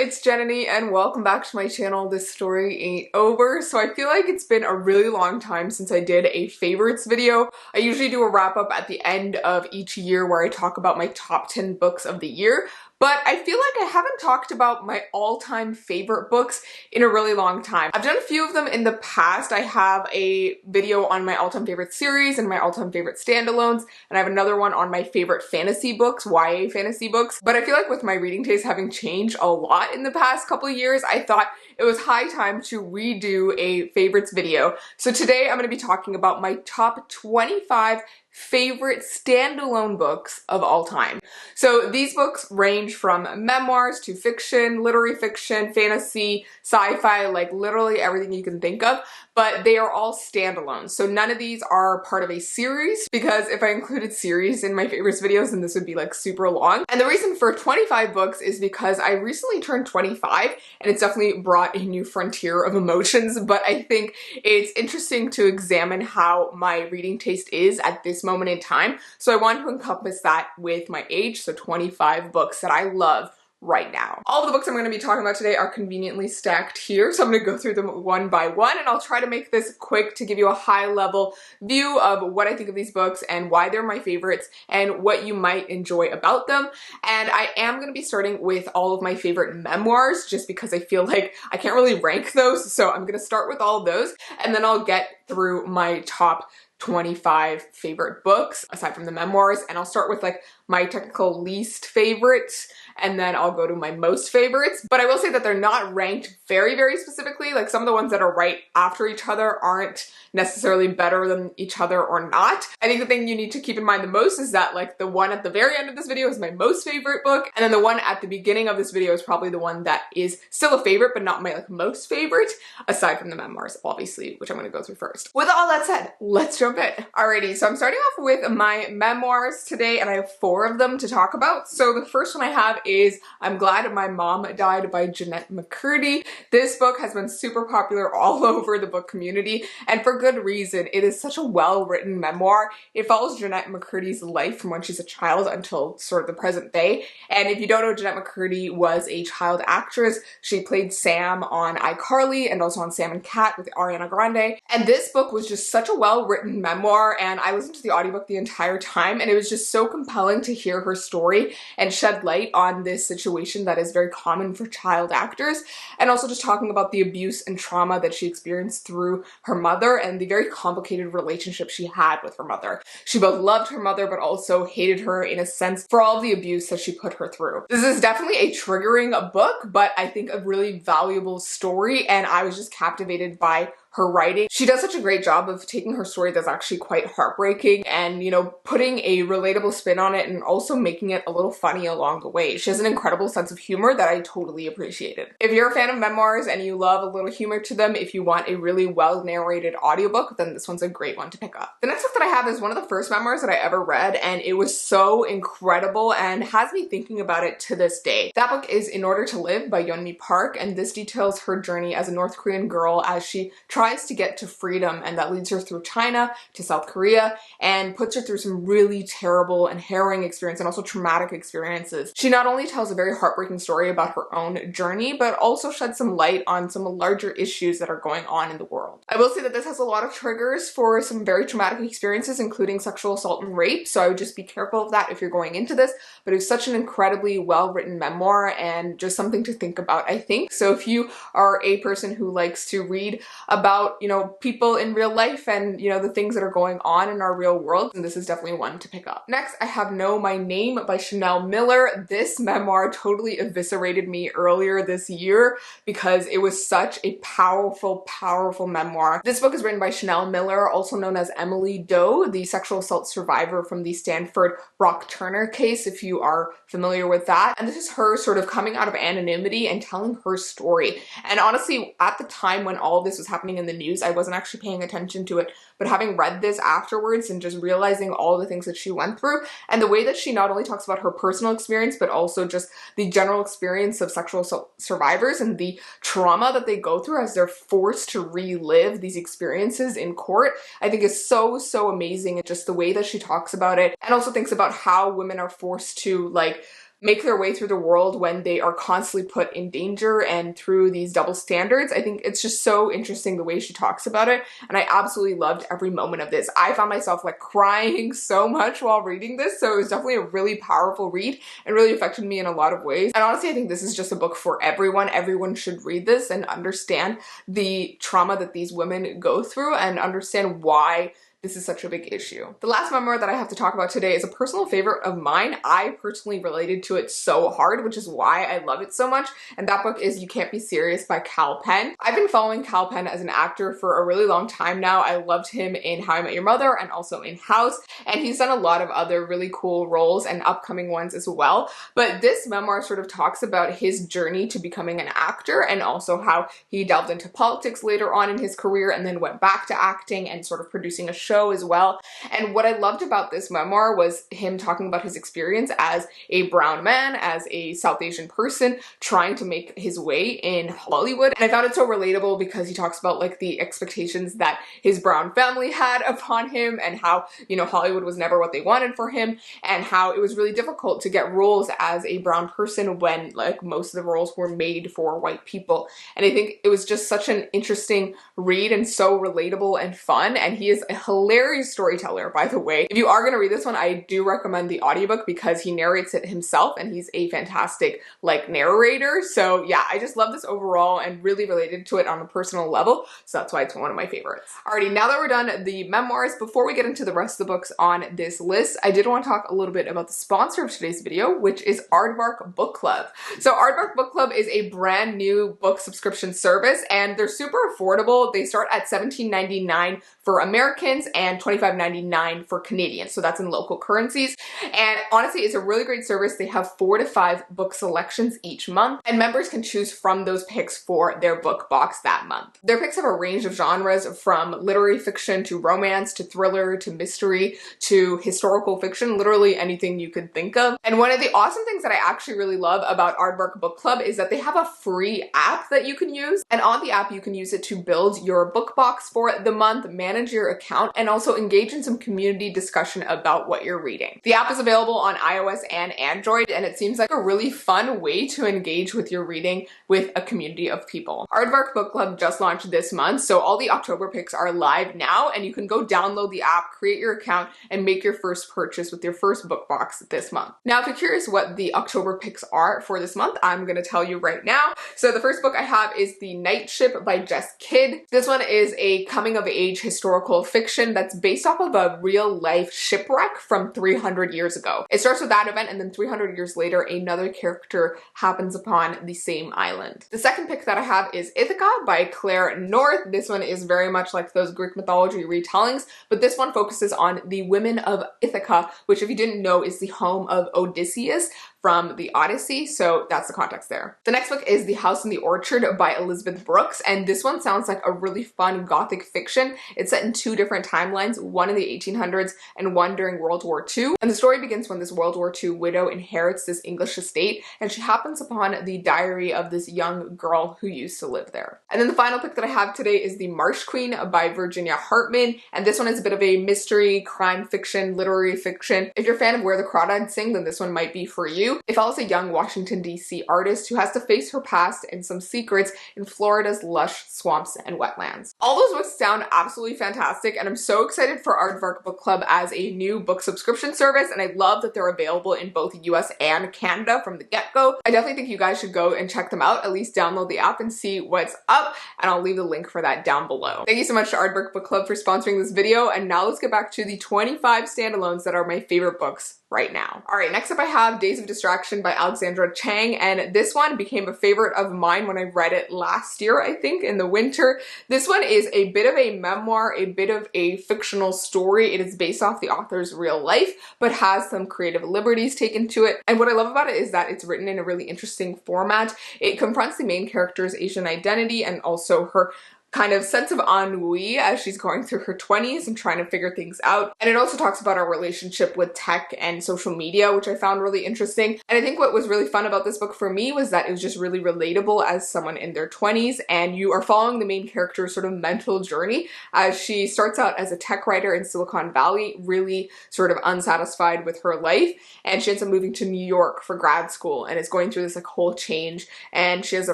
it's Jenny and welcome back to my channel. This story ain't over. So I feel like it's been a really long time since I did a favorites video. I usually do a wrap up at the end of each year where I talk about my top 10 books of the year. But I feel like I haven't talked about my all-time favorite books in a really long time. I've done a few of them in the past. I have a video on my all-time favorite series and my all-time favorite standalones, and I have another one on my favorite fantasy books, YA fantasy books. But I feel like with my reading taste having changed a lot in the past couple of years, I thought it was high time to redo a favorites video. So today I'm going to be talking about my top 25 favorite standalone books of all time. So these books range from memoirs to fiction, literary fiction, fantasy, sci-fi, like literally everything you can think of, but they are all standalone. So none of these are part of a series, because if I included series in my favorites videos, then this would be like super long. And the reason for 25 books is because I recently turned 25 and it's definitely brought a new frontier of emotions, but I think it's interesting to examine how my reading taste is at this moment in time. So I wanted to encompass that with my age, so 25 books that I love right now. All of the books I'm going to be talking about today are conveniently stacked here, so I'm going to go through them one by one, and I'll try to make this quick to give you a high level view of what I think of these books and why they're my favorites and what you might enjoy about them. And I am going to be starting with all of my favorite memoirs, just because I feel like I can't really rank those, so I'm going to start with all of those, and then I'll get through my top 25 favorite books aside from the memoirs, and I'll start with like my technical least favorites, and then I'll go to my most favorites. But I will say that they're not ranked very, very specifically. Like some of the ones that are right after each other aren't necessarily better than each other or not. I think the thing you need to keep in mind the most is that like the one at the very end of this video is my most favorite book, and then the one at the beginning of this video is probably the one that is still a favorite but not my like most favorite, aside from the memoirs obviously, which I'm going to go through first. With all that said, let's jump in. Alrighty, so I'm starting off with my memoirs today, and I have 4 of them to talk about. So the first one I have is I'm Glad My Mom Died by Jeanette McCurdy. This book has been super popular all over the book community, and for good reason. It is such a well-written memoir. It follows Jeanette McCurdy's life from when she's a child until sort of the present day. And if you don't know, Jeanette McCurdy was a child actress. She played Sam on iCarly and also on Sam and Cat with Ariana Grande. And this book was just such a well-written memoir, and I listened to the audiobook the entire time, and it was just so compelling to hear her story and shed light on this situation that is very common for child actors, and also just talking about the abuse and trauma that she experienced through her mother and the very complicated relationship she had with her mother. She both loved her mother but also hated her in a sense for all of the abuse that she put her through. This is definitely a triggering book, but I think a really valuable story, and I was just captivated by her writing. She does such a great job of taking her story that's actually quite heartbreaking and, you know, putting a relatable spin on it and also making it a little funny along the way. She has an incredible sense of humor that I totally appreciated. If you're a fan of memoirs and you love a little humor to them, if you want a really well narrated audiobook, then this one's a great one to pick up. The next book that I have is one of the first memoirs that I ever read, and it was so incredible and has me thinking about it to this day. That book is In Order to Live by Yeonmi Park, and this details her journey as a North Korean girl as she tries to get to freedom, and that leads her through China to South Korea and puts her through some really terrible and harrowing experience and also traumatic experiences. She not only tells a very heartbreaking story about her own journey, but also sheds some light on some larger issues that are going on in the world. I will say that this has a lot of triggers for some very traumatic experiences, including sexual assault and rape, so I would just be careful of that if you're going into this, but it's such an incredibly well-written memoir and just something to think about, I think. So if you are a person who likes to read about, you know, people in real life and, you know, the things that are going on in our real world, and this is definitely one to pick up. Next, I have Know My Name by Chanel Miller. This memoir totally eviscerated me earlier this year because it was such a powerful, powerful memoir. This book is written by Chanel Miller, also known as Emily Doe, the sexual assault survivor from the Stanford Brock Turner case, if you are familiar with that. And this is her sort of coming out of anonymity and telling her story. And honestly, at the time when all of this was happening in the news, I wasn't actually paying attention to it, but having read this afterwards and just realizing all the things that she went through and the way that she not only talks about her personal experience, but also just the general experience of sexual assault survivors and the trauma that they go through as they're forced to relive these experiences in court, I think is so, so amazing. And just the way that she talks about it, and also thinks about how women are forced to like make their way through the world when they are constantly put in danger and through these double standards. I think it's just so interesting the way she talks about it, and I absolutely loved every moment of this. I found myself like crying so much while reading this, so it was definitely a really powerful read and really affected me in a lot of ways. And honestly, I think this is just a book for everyone. Everyone should read this and understand the trauma that these women go through and understand why this is such a big issue. The last memoir that I have to talk about today is a personal favorite of mine. I personally related to it so hard, which is why I love it so much, and that book is You Can't Be Serious by Kal Penn. I've been following Kal Penn as an actor for a really long time now. I loved him in How I Met Your Mother and also in House, and he's done a lot of other really cool roles and upcoming ones as well. But this memoir sort of talks about his journey to becoming an actor and also how he delved into politics later on in his career and then went back to acting and sort of producing a show as well. And what I loved about this memoir was him talking about his experience as a brown man, as a South Asian person trying to make his way in Hollywood. And I found it so relatable because he talks about like the expectations that his brown family had upon him and how, you know, Hollywood was never what they wanted for him and how it was really difficult to get roles as a brown person when like most of the roles were made for white people. And I think it was just such an interesting read and so relatable and fun, and he is a hilarious storyteller, by the way. If you are going to read this one, I do recommend the audiobook because he narrates it himself and he's a fantastic like narrator. So yeah, I just love this overall and really related to it on a personal level, so that's why it's one of my favorites. Alrighty, now that we're done the memoirs, before we get into the rest of the books on this list, I did want to talk a little bit about the sponsor of today's video, which is Aardvark Book Club. So Aardvark Book Club is a brand new book subscription service and they're super affordable. They start at $17.99 for Americans and $25.99 for Canadians. So that's in local currencies. And honestly, it's a really great service. They have 4 to 5 book selections each month, and members can choose from those picks for their book box that month. Their picks have a range of genres from literary fiction to romance to thriller to mystery to historical fiction, literally anything you could think of. And one of the awesome things that I actually really love about Aardvark Book Club is that they have a free app that you can use. And on the app, you can use it to build your book box for the month, manage your account, and also engage in some community discussion about what you're reading. The app is available on iOS and Android, and it seems like a really fun way to engage with your reading with a community of people. Aardvark Book Club just launched this month, so all the October picks are live now, and you can go download the app, create your account, and make your first purchase with your first book box this month. Now, if you're curious what the October picks are for this month, I'm gonna tell you right now. So the first book I have is The Night Ship by Jess Kidd. This one is a coming-of-age historical fiction that's based off of a real-life shipwreck from 300 years ago. It starts with that event, and then 300 years later, another character happens upon the same island. The second pick that I have is Ithaca by Claire North. This one is very much like those Greek mythology retellings, but this one focuses on the women of Ithaca, which, if you didn't know, is the home of Odysseus from the Odyssey, so that's the context there. The next book is The House in the Orchard by Elizabeth Brooks, and this one sounds like a really fun Gothic fiction. It's set in 2 different timelines, one in the 1800s and one during World War II. And the story begins when this World War II widow inherits this English estate, and she happens upon the diary of this young girl who used to live there. And then the final pick that I have today is The Marsh Queen by Virginia Hartman, and this one is a bit of a mystery, crime fiction, literary fiction. If you're a fan of Where the Crawdads Sing, then this one might be for you. It follows a young Washington, D.C. artist who has to face her past and some secrets in Florida's lush swamps and wetlands. All those books sound absolutely fantastic, and I'm so excited for Aardvark Book Club as a new book subscription service, and I love that they're available in both US and Canada from the get-go. I definitely think you guys should go and check them out, at least download the app and see what's up, and I'll leave the link for that down below. Thank you so much to Aardvark Book Club for sponsoring this video, and now let's get back to the 25 standalones that are my favorite books right now. All right, next up I have Days of Distraction by Alexandra Chang, and this one became a favorite of mine when I read it last year, I think, in the winter. This one is a bit of a memoir, a bit of a fictional story. It is based off the author's real life, but has some creative liberties taken to it. And what I love about it is that it's written in a really interesting format. It confronts the main character's Asian identity and also her kind of sense of ennui as she's going through her 20s and trying to figure things out. And it also talks about our relationship with tech and social media, which I found really interesting. And I think what was really fun about this book for me was that it was just really relatable as someone in their 20s, and you are following the main character's sort of mental journey as she starts out as a tech writer in Silicon Valley, really sort of unsatisfied with her life, and she ends up moving to New York for grad school and is going through this like whole change, and she has a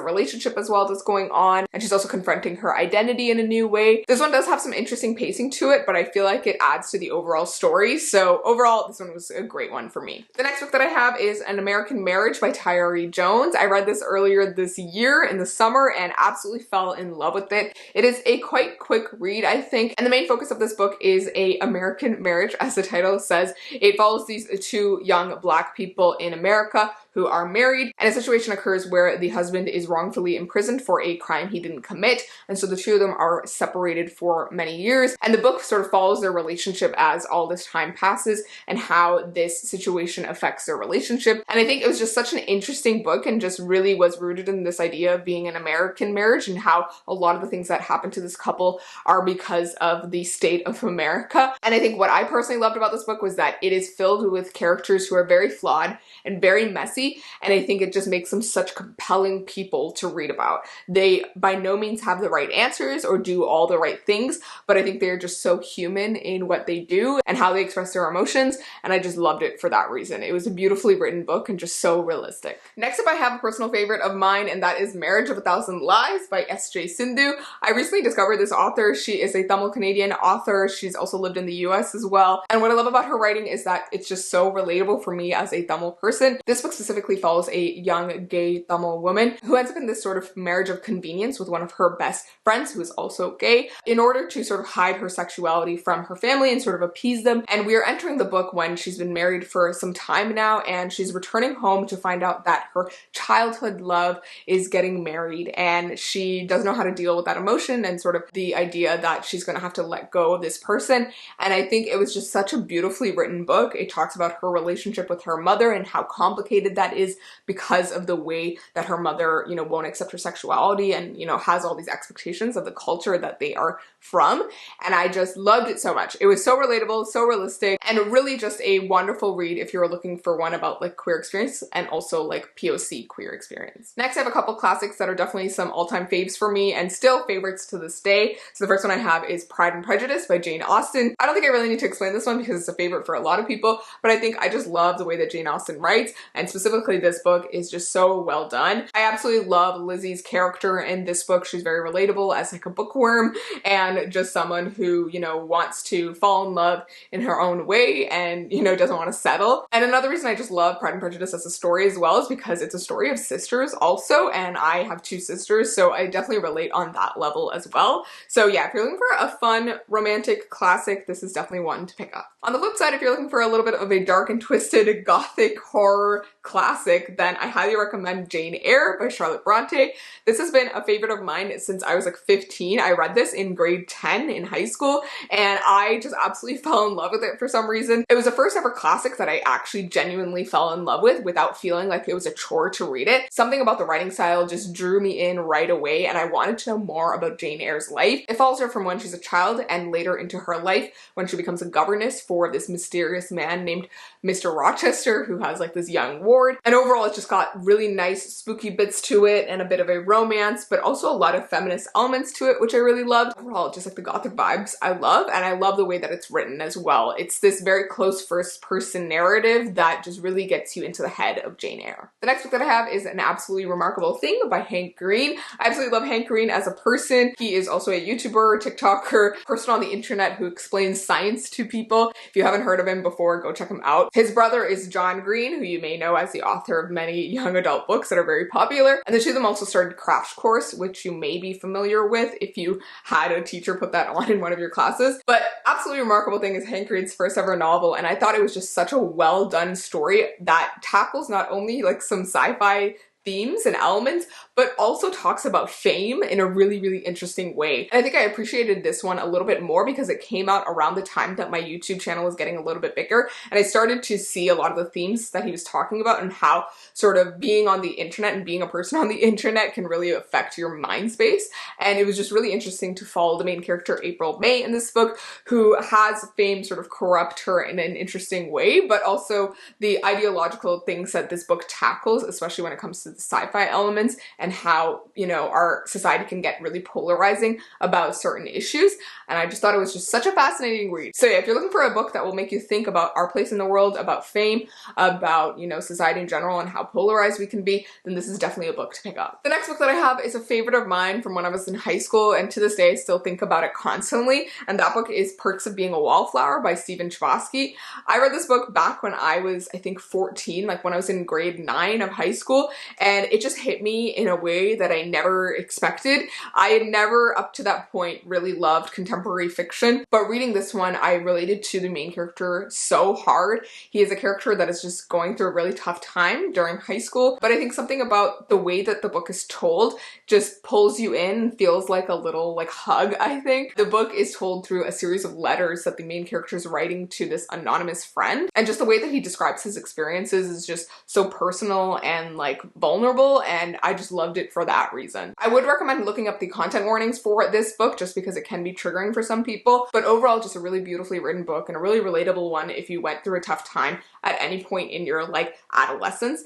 relationship as well that's going on, and she's also confronting her identity in a new way. This one does have some interesting pacing to it, but I feel like it adds to the overall story, so overall this one was a great one for me. The next book that I have is An American Marriage by Tyree Jones. I read this earlier this year in the summer and absolutely fell in love with it. It is a quite quick read, I think, and the main focus of this book is a American marriage, as the title says. It follows these two young Black people in America who are married, and a situation occurs where the husband is wrongfully imprisoned for a crime he didn't commit, and so the two of them are separated for many years, and the book sort of follows their relationship as all this time passes and how this situation affects their relationship. And I think it was just such an interesting book and just really was rooted in this idea of being an American marriage and how a lot of the things that happen to this couple are because of the state of America. And I think what I personally loved about this book was that it is filled with characters who are very flawed and very messy, and I think it just makes them such compelling people to read about. They by no means have the right answers or do all the right things, but I think they're just so human in what they do and how they express their emotions, and I just loved it for that reason. It was a beautifully written book and just so realistic. Next up, I have a personal favorite of mine, and that is Marriage of a Thousand Lies by S.J. Sindhu. I recently discovered this author. She is a Tamil-Canadian author. She's also lived in the US as well, and what I love about her writing is that it's just so relatable for me as a Tamil person. This book specifically follows a young gay Tamil woman who ends up in this sort of marriage of convenience with one of her best friends who is also gay in order to sort of hide her sexuality from her family and sort of appease them. And we are entering the book when she's been married for some time now, and she's returning home to find out that her childhood love is getting married, and she doesn't know how to deal with that emotion and sort of the idea that she's going to have to let go of this person. And I think it was just such a beautifully written book. It talks about her relationship with her mother and how complicated that is because of the way that her mother, you know, won't accept her sexuality and, you know, has all these expectations of the culture that they are from. And I just loved it so much. It was so relatable, so realistic, and really just a wonderful read if you're looking for one about like queer experience and also like POC queer experience. Next, I have a couple classics that are definitely some all-time faves for me and still favorites to this day. So the first one I have is Pride and Prejudice by Jane Austen. I don't think I really need to explain this one because it's a favorite for a lot of people, but I think I just love the way that Jane Austen writes, and specifically this book is just so well done. I absolutely love Lizzie's character in this book. She's very relatable as like a bookworm and just someone who, you know, wants to fall in love in her own way and, you know, doesn't want to settle. And another reason I just love Pride and Prejudice as a story as well is because it's a story of sisters also, and I have two sisters, so I definitely relate on that level as well. So yeah, if you're looking for a fun romantic classic, this is definitely one to pick up. On the flip side, if you're looking for a little bit of a dark and twisted gothic horror classic, then I highly recommend Jane Eyre by Charlotte Bronte. This has been a favorite of mine since I was like 15. I read this in grade 10 in high school, and I just absolutely fell in love with it for some reason. It was the first ever classic that I actually genuinely fell in love with without feeling like it was a chore to read it. Something about the writing style just drew me in right away, and I wanted to know more about Jane Eyre's life. It follows her from when she's a child and later into her life when she becomes a governess for this mysterious man named Mr. Rochester, who has like this young ward. And overall, it's just got really nice spooky bits to it and a bit of a romance, but also a lot of feminist elements to it, which I really loved. Overall, just like the gothic vibes I love, and I love the way that it's written as well. It's this very close first person narrative that just really gets you into the head of Jane Eyre. The next book that I have is An Absolutely Remarkable Thing by Hank Green. I absolutely love Hank Green as a person. He is also a YouTuber, TikToker, person on the internet who explains science to people. If you haven't heard of him before, go check him out. His brother is John Green, who you may know as the author of many young adult books that are very popular. And the two of them also started Crash Course, which you may be familiar with if you had a teacher put that on in one of your classes. But Absolutely Remarkable Thing is Hank Green's first ever novel, and I thought it was just such a well done story that tackles not only like some sci-fi themes and elements, but also talks about fame in a really, really interesting way. And I think I appreciated this one a little bit more because it came out around the time that my YouTube channel was getting a little bit bigger, and I started to see a lot of the themes that he was talking about and how sort of being on the internet and being a person on the internet can really affect your mind space. And it was just really interesting to follow the main character, April May, in this book, who has fame sort of corrupt her in an interesting way, but also the ideological things that this book tackles, especially when it comes to the sci-fi elements and how, you know, our society can get really polarizing about certain issues. And I just thought it was just such a fascinating read. So yeah, if you're looking for a book that will make you think about our place in the world, about fame, about, you know, society in general and how polarized we can be, then this is definitely a book to pick up. The next book that I have is a favorite of mine from when I was in high school, and to this day I still think about it constantly, and that book is Perks of Being a Wallflower by Stephen Chbosky. I read this book back when I was, I think, 14, like when I was in grade 9 of high school, and it just hit me in a way that I never expected. I had never, up to that point, really loved contemporary fiction, but reading this one, I related to the main character so hard. He is a character that is just going through a really tough time during high school, but I think something about the way that the book is told just pulls you in, feels like a little like hug, I think. The book is told through a series of letters that the main character is writing to this anonymous friend, and just the way that he describes his experiences is just so personal and like vulnerable, and I just loved it for that reason. I would recommend looking up the content warnings for this book just because it can be triggering for some people, but overall just a really beautifully written book and a really relatable one if you went through a tough time at any point in your like adolescence.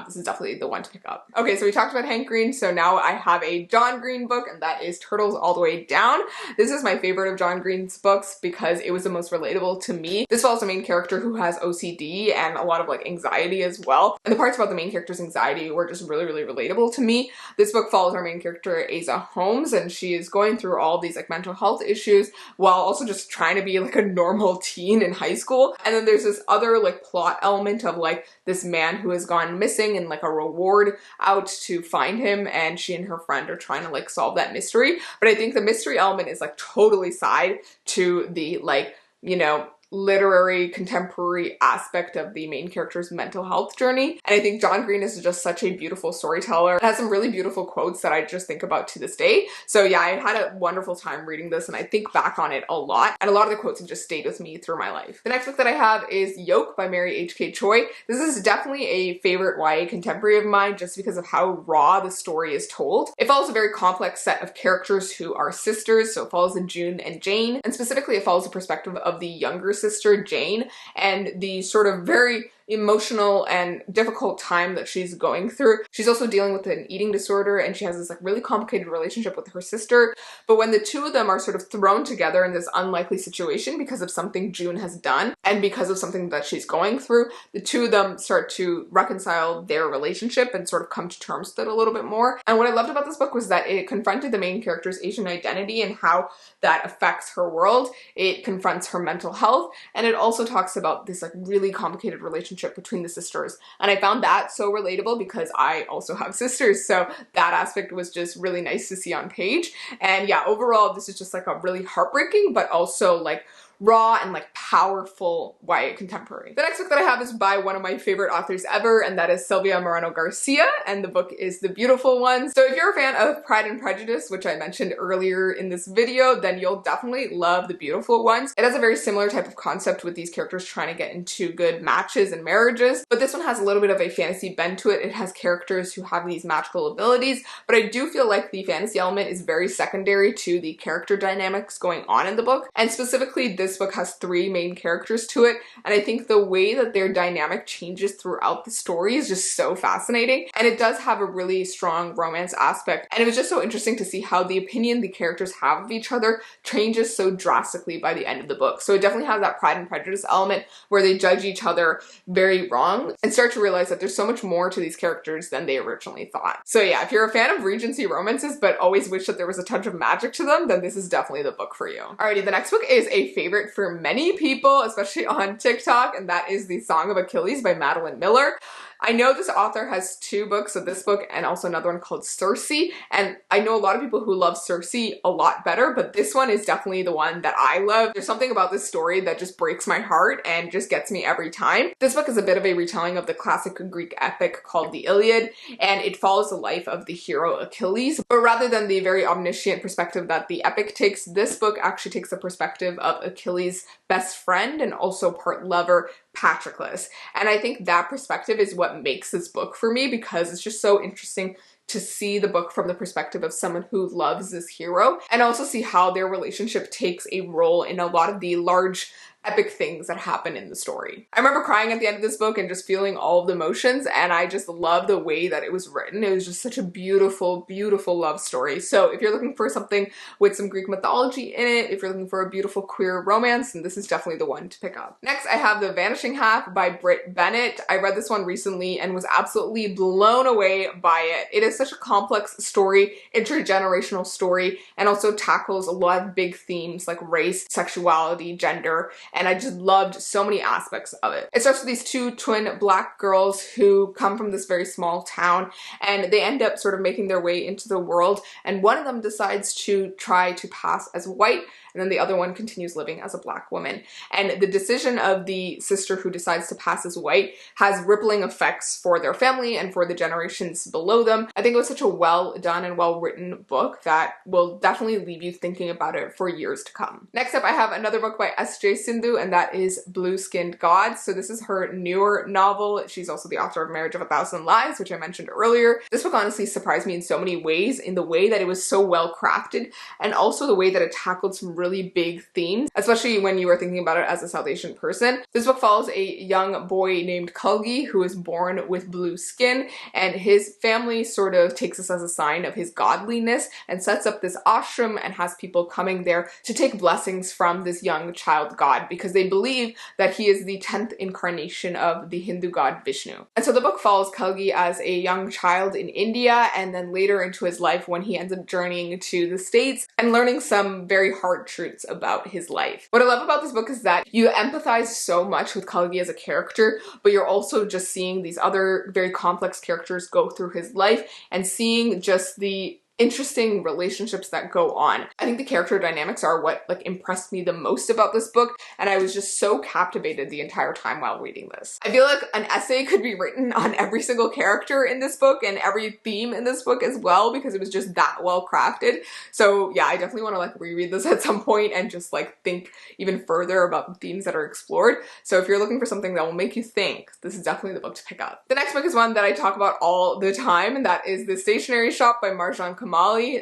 This is definitely the one to pick up. Okay, so we talked about Hank Green, so now I have a John Green book, and that is Turtles All the Way Down. This is my favorite of John Green's books because it was the most relatable to me. This follows a main character who has OCD and a lot of like anxiety as well, and the parts about the main character's anxiety were just really, really relatable to me. This book follows our main character, Asa Holmes, and she is going through all these like mental health issues while also just trying to be like a normal teen in high school. And then there's this other like plot element of like this man who has gone missing and like a reward out to find him, and she and her friend are trying to like solve that mystery. But I think the mystery element is like totally side to the like, you know, literary contemporary aspect of the main character's mental health journey. And I think John Green is just such a beautiful storyteller. It has some really beautiful quotes that I just think about to this day. So yeah, I had a wonderful time reading this, and I think back on it a lot, and a lot of the quotes have just stayed with me through my life. The next book that I have is Yolk by Mary H.K. Choi. This is definitely a favorite YA contemporary of mine just because of how raw the story is told. It follows a very complex set of characters who are sisters, so it follows June and Jane, and specifically it follows the perspective of the younger sister, Jane, and the sort of very emotional and difficult time that she's going through. She's also dealing with an eating disorder, and she has this like really complicated relationship with her sister. But when the two of them are sort of thrown together in this unlikely situation because of something June has done and because of something that she's going through, the two of them start to reconcile their relationship and sort of come to terms with it a little bit more. And what I loved about this book was that it confronted the main character's Asian identity and how that affects her world. It confronts her mental health, and it also talks about this like really complicated relationship between the sisters. And I found that so relatable because I also have sisters, so that aspect was just really nice to see on page. And yeah, overall this is just like a really heartbreaking but also like raw and like powerful YA contemporary. The next book that I have is by one of my favorite authors ever, and that is Sylvia Moreno Garcia, and the book is The Beautiful Ones. So if you're a fan of Pride and Prejudice, which I mentioned earlier in this video, then you'll definitely love The Beautiful Ones. It has a very similar type of concept with these characters trying to get into good matches and marriages, but this one has a little bit of a fantasy bent to it. It has characters who have these magical abilities, but I do feel like the fantasy element is very secondary to the character dynamics going on in the book, and specifically this book has 3 main characters to it, and I think the way that their dynamic changes throughout the story is just so fascinating, and it does have a really strong romance aspect, and it was just so interesting to see how the opinion the characters have of each other changes so drastically by the end of the book. So it definitely has that Pride and Prejudice element where they judge each other very wrong and start to realize that there's so much more to these characters than they originally thought. So yeah, if you're a fan of Regency romances but always wish that there was a touch of magic to them, then this is definitely the book for you. Alrighty, the next book is a favorite for many people, especially on TikTok, and that is The Song of Achilles by Madeline Miller. I know this author has two books, so this book and also another one called Circe, and I know a lot of people who love Circe a lot better, but this one is definitely the one that I love. There's something about this story that just breaks my heart and just gets me every time. This book is a bit of a retelling of the classic Greek epic called the Iliad, and it follows the life of the hero Achilles, but rather than the very omniscient perspective that the epic takes, this book actually takes the perspective of Achilles' best friend and also part lover, Patroclus. And I think that perspective is what makes this book for me, because it's just so interesting to see the book from the perspective of someone who loves this hero, and also see how their relationship takes a role in a lot of the large epic things that happen in the story. I remember crying at the end of this book and just feeling all of the emotions, and I just love the way that it was written. It was just such a beautiful, beautiful love story. So if you're looking for something with some Greek mythology in it, if you're looking for a beautiful queer romance, then this is definitely the one to pick up. Next, I have The Vanishing Half by Brit Bennett. I read this one recently and was absolutely blown away by it. It is such a complex story, intergenerational story, and also tackles a lot of big themes like race, sexuality, gender, and I just loved so many aspects of it. It starts with these two twin black girls who come from this very small town, and they end up sort of making their way into the world, and one of them decides to try to pass as white, and then the other one continues living as a black woman. And the decision of the sister who decides to pass as white has rippling effects for their family and for the generations below them. I think it was such a well done and well written book that will definitely leave you thinking about it for years to come. Next up, I have another book by S.J. Sindhu, and that is Blue Skinned Gods. So this is her newer novel. She's also the author of Marriage of a Thousand Lies, which I mentioned earlier. This book honestly surprised me in so many ways, in the way that it was so well crafted, and also the way that it tackled some really big themes, especially when you are thinking about it as a South Asian person. This book follows a young boy named Kalgi who is born with blue skin, and his family sort of takes this as a sign of his godliness and sets up this ashram and has people coming there to take blessings from this young child god, because they believe that he is the 10th incarnation of the Hindu god Vishnu. And so the book follows Kalgi as a young child in India, and then later into his life when he ends up journeying to the States and learning some very hard truths about his life. What I love about this book is that you empathize so much with Kalgi as a character, but you're also just seeing these other very complex characters go through his life and seeing just the interesting relationships that go on. I think the character dynamics are what impressed me the most about this book, and I was just so captivated the entire time while reading this. I feel like an essay could be written on every single character in this book and every theme in this book as well, because it was just that well crafted. So yeah, I definitely want to reread this at some point and just think even further about the themes that are explored. So if you're looking for something that will make you think, this is definitely the book to pick up. The next book is one that I talk about all the time, and that is The Stationery Shop by Marjan Kamali.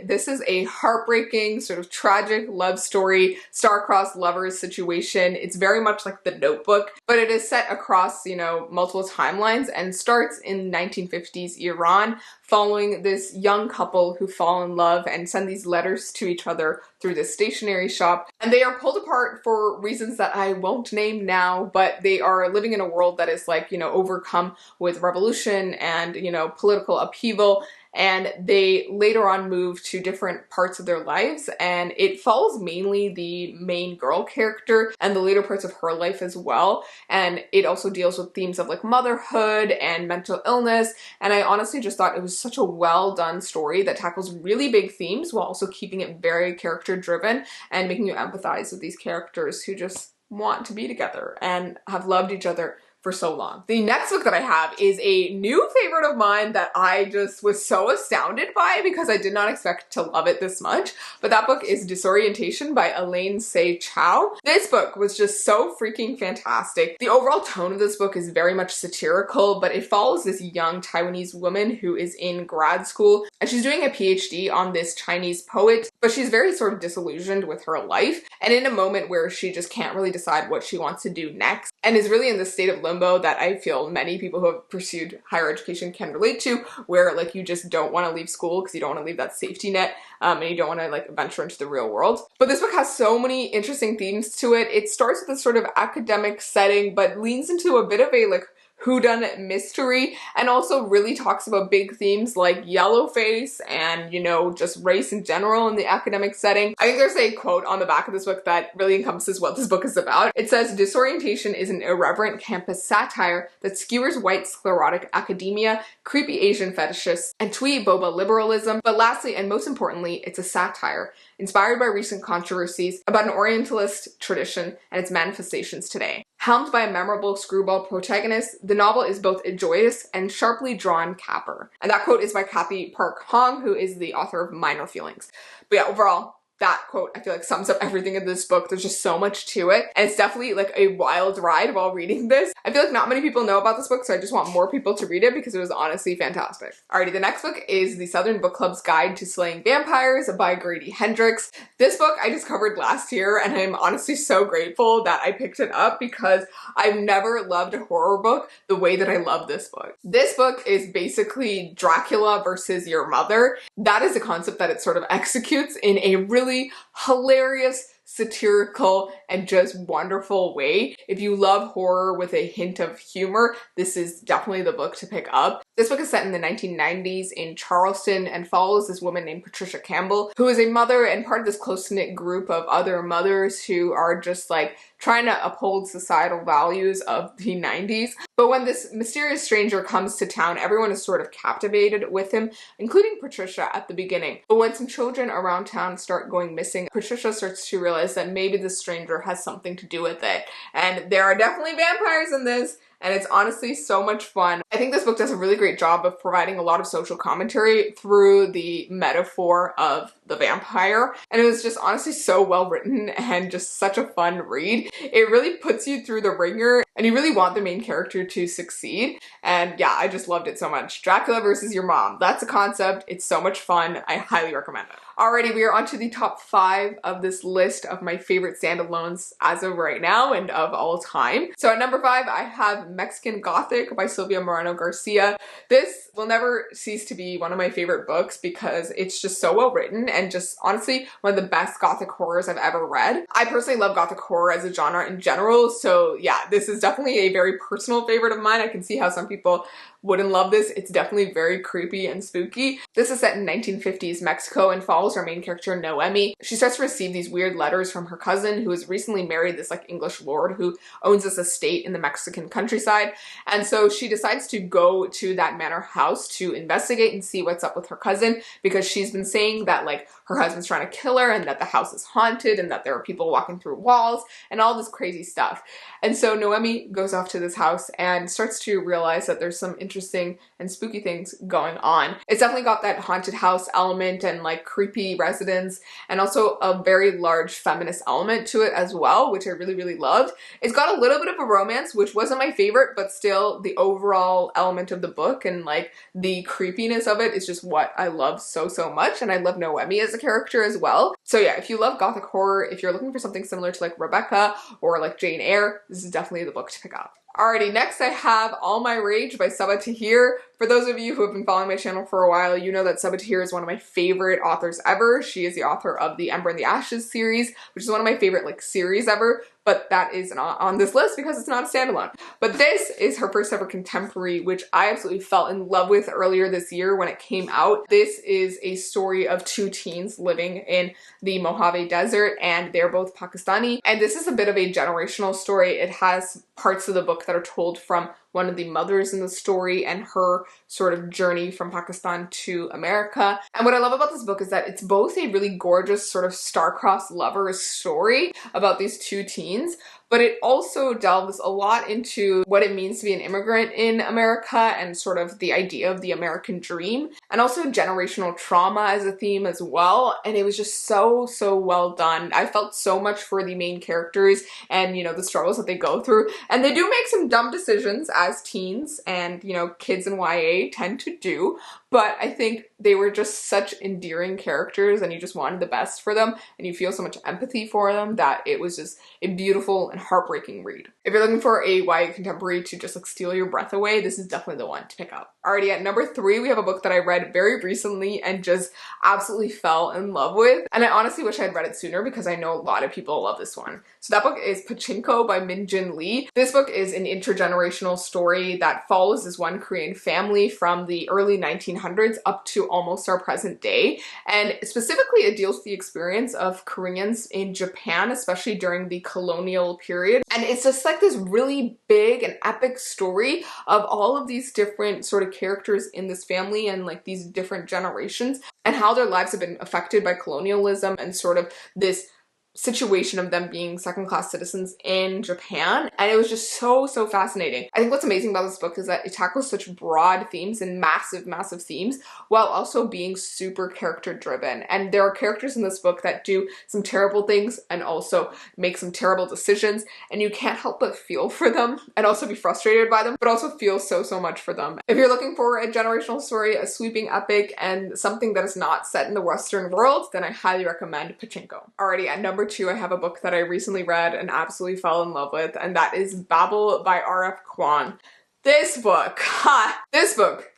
This is a heartbreaking, sort of tragic love story, star-crossed lovers situation. It's very much like The Notebook, but it is set across, multiple timelines and starts in 1950s Iran, following this young couple who fall in love and send these letters to each other through this stationery shop. And they are pulled apart for reasons that I won't name now, but they are living in a world that is overcome with revolution and, political upheaval. And they later on move to different parts of their lives, and it follows mainly the main girl character and the later parts of her life as well. And it also deals with themes of motherhood and mental illness, and I honestly just thought it was such a well done story that tackles really big themes while also keeping it very character driven and making you empathize with these characters who just want to be together and have loved each other for so long. The next book that I have is a new favorite of mine that I just was so astounded by because I did not expect to love it this much, but that book is Disorientation by Elaine Say Chow. This book was just so freaking fantastic. The overall tone of this book is very much satirical, but it follows this young Taiwanese woman who is in grad school, and she's doing a PhD on this Chinese poet, but she's very sort of disillusioned with her life, and in a moment where she just can't really decide what she wants to do next, and is really in this state of limbo that I feel many people who have pursued higher education can relate to, where you just don't want to leave school because you don't want to leave that safety net, and you don't want to venture into the real world. But this book has so many interesting themes to it. It starts with this sort of academic setting, but leans into a bit of a whodunit mystery, and also really talks about big themes like yellowface and, you know, just race in general in the academic setting. I think there's a quote on the back of this book that really encompasses what this book is about. It says, "Disorientation is an irreverent campus satire that skewers white sclerotic academia, creepy Asian fetishists, and twee boba liberalism. But lastly, and most importantly, it's a satire inspired by recent controversies about an Orientalist tradition and its manifestations today. Helmed by a memorable screwball protagonist, the novel is both a joyous and sharply drawn capper." And that quote is by Kathy Park Hong, who is the author of Minor Feelings. But yeah, overall, that quote I feel like sums up everything in this book. There's just so much to it, and it's definitely like a wild ride while reading this. I feel like not many people know about this book, so I just want more people to read it because it was honestly fantastic. Alrighty, the next book is The Southern Book Club's Guide to Slaying Vampires by Grady Hendrix. This book I discovered last year, and I'm honestly so grateful that I picked it up because I've never loved a horror book the way that I love this book. This book is basically Dracula versus your mother. That is a concept that it sort of executes in a really hilarious, satirical, and just wonderful way. If you love horror with a hint of humor, this is definitely the book to pick up. This book is set in the 1990s in Charleston and follows this woman named Patricia Campbell, who is a mother and part of this close-knit group of other mothers who are just like trying to uphold societal values of the 90s. But when this mysterious stranger comes to town, everyone is sort of captivated with him, including Patricia at the beginning. But when some children around town start going missing, Patricia starts to realize that maybe the stranger has something to do with it. And there are definitely vampires in this, and it's honestly so much fun. I think this book does a really great job of providing a lot of social commentary through the metaphor of the vampire, and it was just honestly so well written and just such a fun read. It really puts you through the ringer, and you really want the main character to succeed, and yeah, I just loved it so much. Dracula versus your mom. That's a concept. It's so much fun. I highly recommend it. Alrighty, we are on to the top 5 of this list of my favorite standalones as of right now and of all time. So at number 5, I have Mexican Gothic by Silvia Moreno Garcia. This will never cease to be one of my favorite books because it's just so well written and just honestly one of the best Gothic horrors I've ever read. I personally love Gothic horror as a genre in general, so yeah, this is definitely a very personal favorite of mine. I can see how some people wouldn't love this. It's definitely very creepy and spooky. This is set in 1950s Mexico and follows our main character Noemi. She starts to receive these weird letters from her cousin who has recently married this like English lord who owns this estate in the Mexican countryside. And so she decides to go to that manor house to investigate and see what's up with her cousin because she's been saying that like her husband's trying to kill her and that the house is haunted and that there are people walking through walls and all this crazy stuff. And so Noemi goes off to this house and starts to realize that there's some interesting and spooky things going on. It's definitely got that haunted house element and like creepy residents and also a very large feminist element to it as well, which I really, really loved. It's got a little bit of a romance, which wasn't my favorite, but still the overall element of the book and like the creepiness of it is just what I love so, so much. And I love Noemi as a character as well. So yeah, if you love Gothic horror, if you're looking for something similar to like Rebecca or like Jane Eyre, this is definitely the book to pick up. Alrighty, next I have All My Rage by Sabaa Tahir. For those of you who have been following my channel for a while, you know that Sabaa Tahir is one of my favorite authors ever. She is the author of the Ember and the Ashes series, which is one of my favorite like series ever, but that is not on this list because it's not a standalone. But this is her first ever contemporary, which I absolutely fell in love with earlier this year when it came out. This is a story of 2 teens living in the Mojave Desert, and they're both Pakistani. And this is a bit of a generational story. It has parts of the book that are told from one of the mothers in the story and her sort of journey from Pakistan to America. And what I love about this book is that it's both a really gorgeous sort of star-crossed lovers story about these 2 teens, but it also delves a lot into what it means to be an immigrant in America and sort of the idea of the American dream, and also generational trauma as a theme as well. And it was just so, so well done. I felt so much for the main characters and, you know, the struggles that they go through. And they do make some dumb decisions as teens and, you know, kids in YA tend to do, but I think they were just such endearing characters and you just wanted the best for them and you feel so much empathy for them that it was just a beautiful and heartbreaking read. If you're looking for a YA contemporary to just like steal your breath away, this is definitely the one to pick up. Alrighty, at number 3, we have a book that I read very recently and just absolutely fell in love with. And I honestly wish I had read it sooner because I know a lot of people love this one. So that book is Pachinko by Min-jin Lee. This book is an intergenerational story that follows this one Korean family from the early 1900s up to almost our present day. And specifically, it deals with the experience of Koreans in Japan, especially during the colonial period. And it's just like this really big and epic story of all of these different sort of characters in this family and like these different generations and how their lives have been affected by colonialism and sort of this situation of them being second-class citizens in Japan. And it was just so fascinating. I think what's amazing about this book is that it tackles such broad themes and massive themes while also being super character driven. And there are characters in this book that do some terrible things and also make some terrible decisions, and you can't help but feel for them and also be frustrated by them, but also feel so much for them. If you're looking for a generational story, a sweeping epic, and something that is not set in the Western world, then I highly recommend Pachinko. Alrighty, at number 2, I have a book that I recently read and absolutely fell in love with, and that is Babel by R.F. Kuang. This book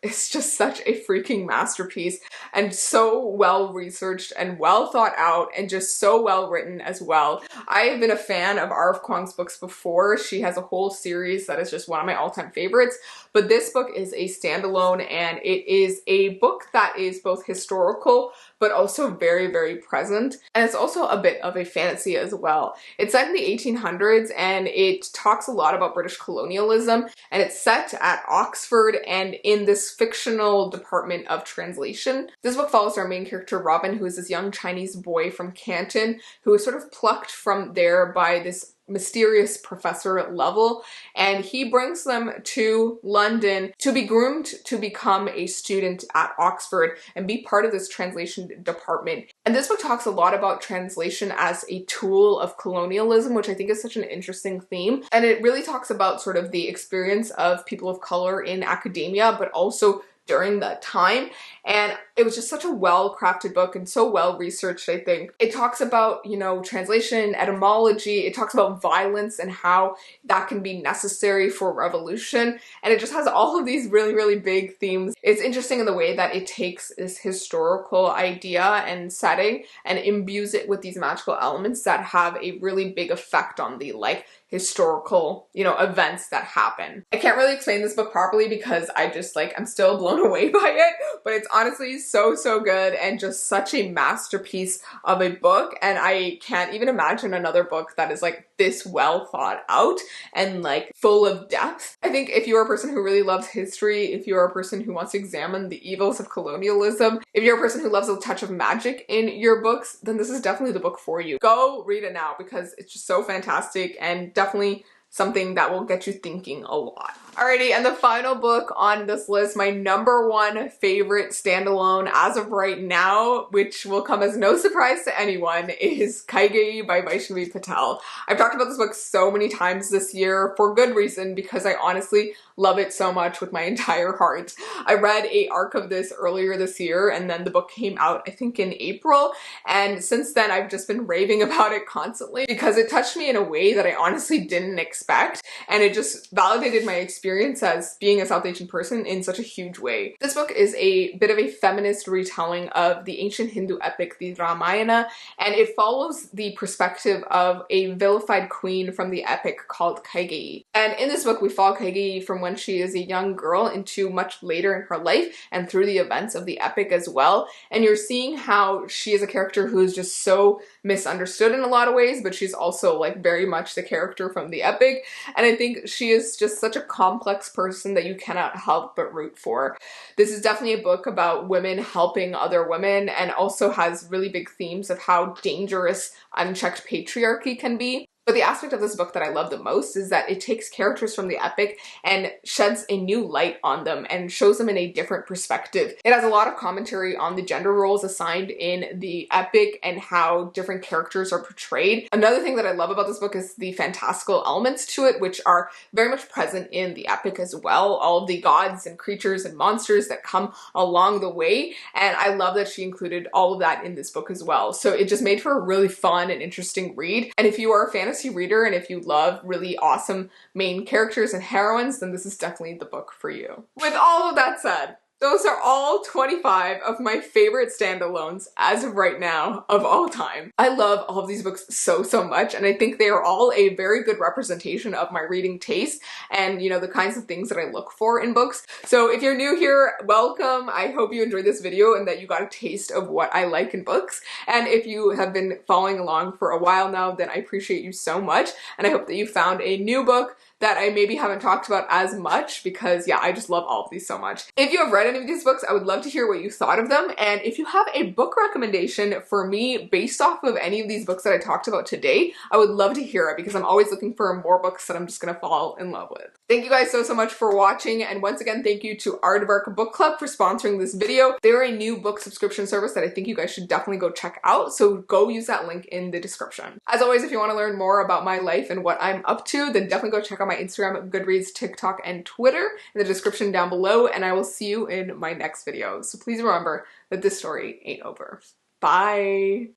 is just such a freaking masterpiece and so well researched and well thought out and just so well written as well. I have been a fan of R.F. Kuang's books before. She has a whole series that is just one of my all-time favorites, but this book is a standalone, and it is a book that is both historical but also very present, and it's also a bit of a fantasy as well. It's set in the 1800s and it talks a lot about British colonialism, and it's set at Oxford and in this fictional department of translation. This book follows our main character Robin, who is this young Chinese boy from Canton who is sort of plucked from there by this mysterious professor Level, and he brings them to London to be groomed to become a student at Oxford and be part of this translation department. And this book talks a lot about translation as a tool of colonialism, which I think is such an interesting theme. And it really talks about sort of the experience of people of color in academia, but also during that time. And it was just such a well-crafted book and so well-researched, I think. It talks about, you know, translation, etymology, it talks about violence and how that can be necessary for revolution. And it just has all of these really big themes. It's interesting in the way that it takes this historical idea and setting and imbues it with these magical elements that have a really big effect on the like historical, you know, events that happen. I can't really explain this book properly because I'm still blown away by it, but it's honestly so good and just such a masterpiece of a book. And I can't even imagine another book that is like this well thought out and like full of depth. I think if you're a person who really loves history, if you're a person who wants to examine the evils of colonialism, if you're a person who loves a touch of magic in your books, then this is definitely the book for you. Go read it now because it's just so fantastic and definitely something that will get you thinking a lot. Alrighty, and the final book on this list, my number 1 favorite standalone as of right now, which will come as no surprise to anyone, is Kaikeyi by Vaishnavi Patel. I've talked about this book so many times this year for good reason, because I honestly love it so much with my entire heart. I read an arc of this earlier this year, and then the book came out, I think in April, and since then I've just been raving about it constantly because it touched me in a way that I honestly didn't expect, and it just validated my experience as being a South Asian person in such a huge way. This book is a bit of a feminist retelling of the ancient Hindu epic, the Ramayana, and it follows the perspective of a vilified queen from the epic called Kaikeyi. And in this book, we follow Kaikeyi from when she is a young girl into much later in her life and through the events of the epic as well. And you're seeing how she is a character who is just so misunderstood in a lot of ways, but she's also like very much the character from the epic. And I think she is just such a complex person that you cannot help but root for. This is definitely a book about women helping other women and also has really big themes of how dangerous unchecked patriarchy can be. But the aspect of this book that I love the most is that it takes characters from the epic and sheds a new light on them and shows them in a different perspective. It has a lot of commentary on the gender roles assigned in the epic and how different characters are portrayed. Another thing that I love about this book is the fantastical elements to it, which are very much present in the epic as well. All of the gods and creatures and monsters that come along the way. And I love that she included all of that in this book as well. So it just made for a really fun and interesting read. And if you are a fantasy fantasy reader and if you love really awesome main characters and heroines, then this is definitely the book for you. With all of that said, those are all 25 of my favorite standalones as of right now of all time. I love all of these books so much, and I think they are all a very good representation of my reading taste and, you know, the kinds of things that I look for in books. So if you're new here, welcome. I hope you enjoyed this video and that you got a taste of what I like in books. And if you have been following along for a while now, then I appreciate you so much. And I hope that you found a new book that I maybe haven't talked about as much because, yeah, I just love all of these so much. If you have read any of these books, I would love to hear what you thought of them. And if you have a book recommendation for me based off of any of these books that I talked about today, I would love to hear it because I'm always looking for more books that I'm just gonna fall in love with. Thank you guys so much for watching. And once again, thank you to Aardvark Book Club for sponsoring this video. They're a new book subscription service that I think you guys should definitely go check out. So go use that link in the description. As always, if you want to learn more about my life and what I'm up to, then definitely go check out my Instagram, Goodreads, TikTok, and Twitter in the description down below. And I will see you in my next video. So please remember that this story ain't over. Bye.